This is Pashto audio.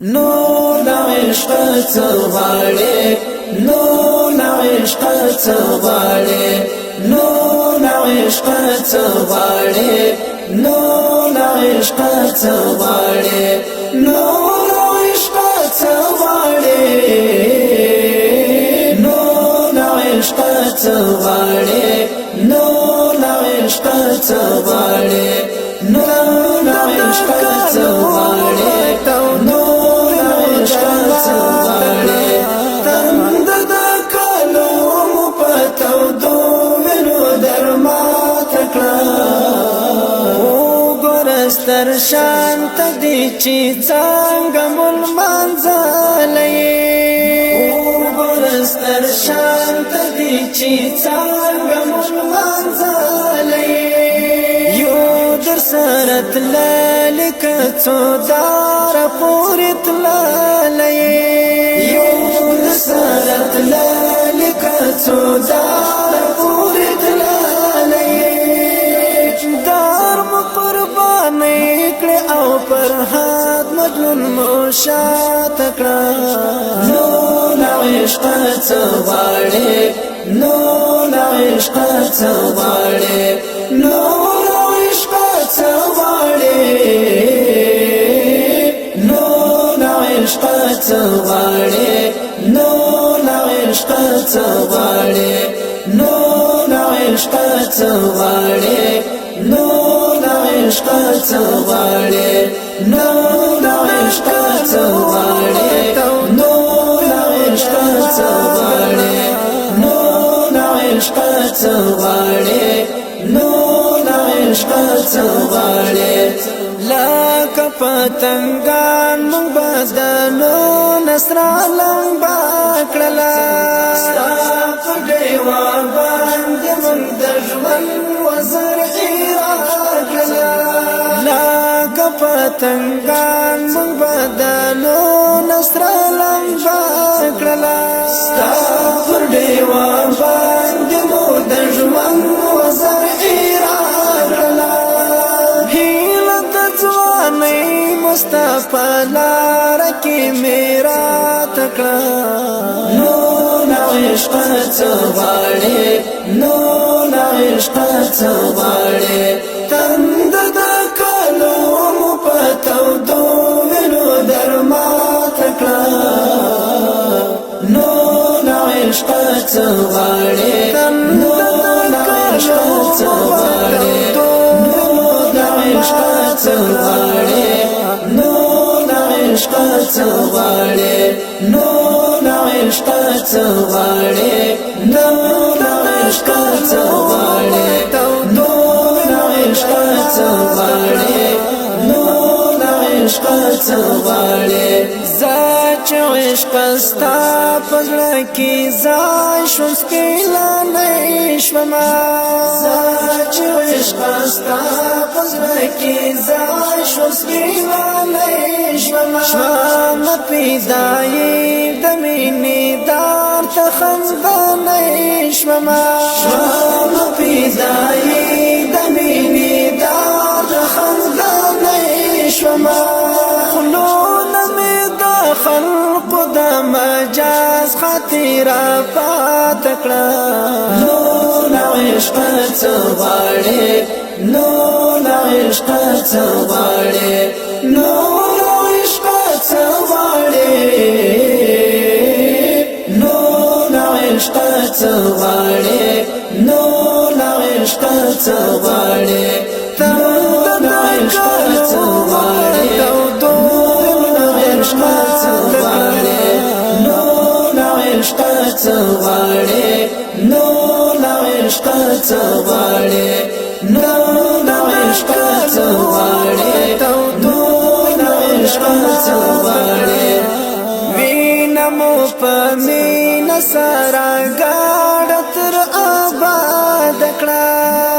نو عشق څغاړي نو عشق څغاړي نو عشق څغاړي نو عشق څغاړي نو عشق څغاړي نو عشق څغاړي نو عشق څغاړي نو عشق څغاړي ستر شانت دی چی څنګه مول منځلې ستر شانت دی چی څنګه مول منځلې یو در سره تللک څو دار پورت للې یو در سره تللک څو دار پورت للې دار او پر حد مجنون موشات کړه نو عشق څغاړي نو عشق څغاړي نو عشق څغاړي نو عشق څغاړي نو عشق څغاړي نو عشق څغاړي نو عشق څغاړي نو عشق څغاړي نو عشق څغاړي نو عشق څغاړي نو عشق څغاړي لک پتنګان مونږ بدنو نصر علم باکړلا صاف دیوا باندې مونږ د ژوند وزر پتنګان مونږ بدلو نصر علم باکړلا ستا پر دیوا باندې مو د ژوند وزر ایراکړلا هیله د ځوانۍ مصطفی لار کې میرا تکړه نو عشق څغاړي نو عشق څغاړي تند د عشق څغاړي نو عشق څغاړي نو عشق څغاړي نو عشق څغاړي نو عشق څغاړي نو عشق څغاړي نو عشق څغاړي نو عشق څغاړي زاچ عشق ستا پزړه کې ځای شوم سپیلا نشوما زاچ عشق ستا پزړه کې ځای شوم سپیلا نشوما شوم پیدای د مینې دار ته خندا نشوما شوم پیدای د مینې دار ته خندا نشوما خلق د مجاز خاطر پات کړه نو عشق څغاړي نو عشق څغاړي نو عشق څغاړي نو عشق څغاړي نو عشق څغاړي تند عشق څغاړي څغاړي نو عشق څغاړي نو عشق څغاړي نو عشق څغاړي وینمو په مینا سره ګاډ تر آباد کړه